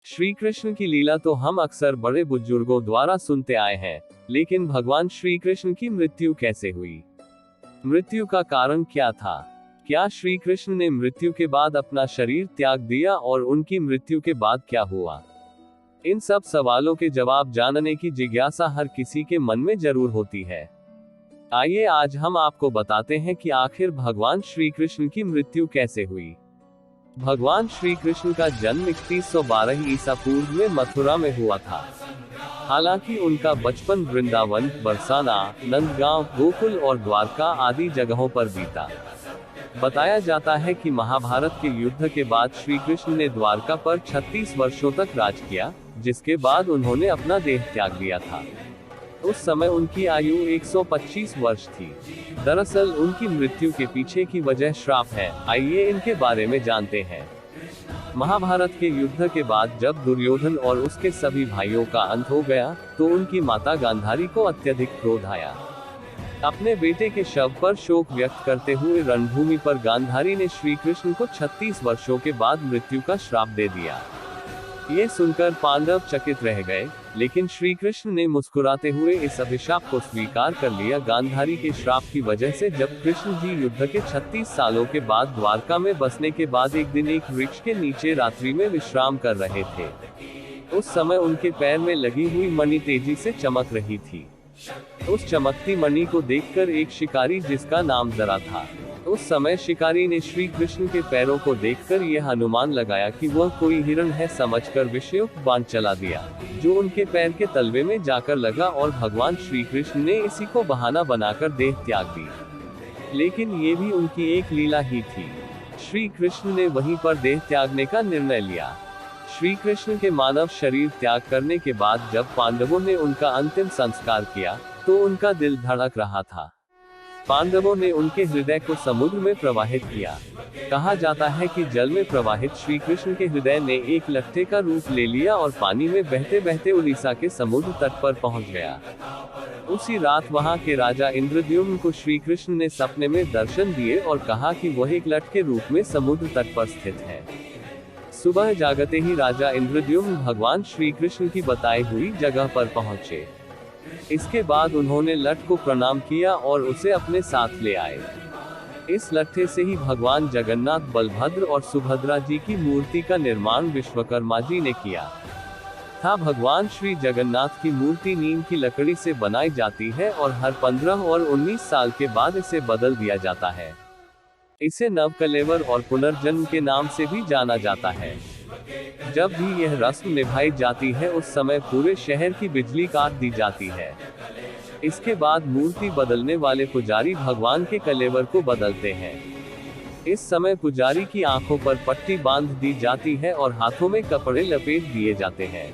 श्री कृष्ण की लीला तो हम अक्सर बड़े बुजुर्गों द्वारा सुनते आए हैं, लेकिन भगवान श्री कृष्ण की मृत्यु कैसे हुई? मृत्यु का कारण क्या था? क्या श्री कृष्ण ने मृत्यु के बाद अपना शरीर त्याग दिया और उनकी मृत्यु के बाद क्या हुआ? इन सब सवालों के जवाब जानने की जिज्ञासा हर किसी के मन में जरूर होती है। आइए आज हम आपको बताते हैं कि आखिर भगवान श्री कृष्ण की मृत्यु कैसे हुई। भगवान श्री कृष्ण का जन्म 3112 ईसा पूर्व में मथुरा में हुआ था। हालांकि उनका बचपन वृंदावन, बरसाना, नंदगांव, गोकुल और द्वारका आदि जगहों पर बीता। बताया जाता है कि महाभारत के युद्ध के बाद श्री कृष्ण ने द्वारका पर 36 वर्षों तक राज किया, जिसके बाद उन्होंने अपना देह त्याग दिया था। उस समय उनकी आयु 125 वर्ष थी। दरअसल उनकी मृत्यु के पीछे की वजह श्राप है। आइए इनके बारे में जानते हैं। महाभारत के युद्ध के बाद जब दुर्योधन और उसके सभी भाइयों का अंत हो गया, तो उनकी माता गांधारी को अत्यधिक क्रोध आया। अपने बेटे के शव पर शोक व्यक्त करते हुए रणभूमि पर गांधारी ने श्री कृष्ण को 36 वर्षों के बाद मृत्यु का श्राप दे दिया। ये सुनकर पांडव चकित रह गए, लेकिन श्री कृष्ण ने मुस्कुराते हुए इस अभिशाप को स्वीकार कर लिया। गांधारी के श्राप की वजह से जब कृष्ण जी युद्ध के 36 सालों के बाद द्वारका में बसने के बाद एक दिन एक वृक्ष के नीचे रात्रि में विश्राम कर रहे थे, उस समय उनके पैर में लगी हुई मणि तेजी से चमक रही थी। उस चमकती मणि को देखकर एक शिकारी, जिसका नाम जरा था, उस समय शिकारी ने श्री कृष्ण के पैरों को देखकर यह अनुमान लगाया कि वह कोई हिरण है, समझकर विषयुक्त बाण चला दिया, जो उनके पैर के तलवे में जाकर लगा और भगवान श्री कृष्ण ने इसी को बहाना बनाकर देह त्याग दी। लेकिन ये भी उनकी एक लीला ही थी। श्री कृष्ण ने वहीं पर देह त्यागने का निर्णय लिया। श्री कृष्ण के मानव शरीर त्याग करने के बाद जब पांडवों ने उनका अंतिम संस्कार किया, तो उनका दिल धड़क रहा था। पांडवों ने उनके हृदय को समुद्र में प्रवाहित किया। कहा जाता है कि जल में प्रवाहित श्री कृष्ण के हृदय ने एक लट्ठे का रूप ले लिया और पानी में बहते बहते उड़ीसा के समुद्र तट पर पहुंच गया। उसी रात वहां के राजा इंद्रद्युम्न को श्री कृष्ण ने सपने में दर्शन दिए और कहा कि वह एक लठ के रूप में समुद्र तट पर स्थित है। सुबह जागते ही राजा इंद्रद्युम्न भगवान श्री कृष्ण की बताई हुई जगह पर पहुंचे। इसके बाद उन्होंने लठ को प्रणाम किया और उसे अपने साथ ले आए। इस लट्ठे से ही भगवान जगन्नाथ, बलभद्र और सुभद्रा जी की मूर्ति का निर्माण विश्वकर्मा जी ने किया था। भगवान श्री जगन्नाथ की मूर्ति नीम की लकड़ी से बनाई जाती है और हर 15 और 19 साल के बाद इसे बदल दिया जाता है। इसे नवकलेवर और पुनर्जन्म के नाम से भी जाना जाता है। जब भी यह रस्म निभाई जाती है, उस समय पूरे शहर की बिजली काट दी जाती है। इसके बाद मूर्ति बदलने वाले पुजारी भगवान के कलेवर को बदलते हैं। इस समय पुजारी की आंखों पर पट्टी बांध दी जाती है और हाथों में कपड़े लपेट दिए जाते हैं।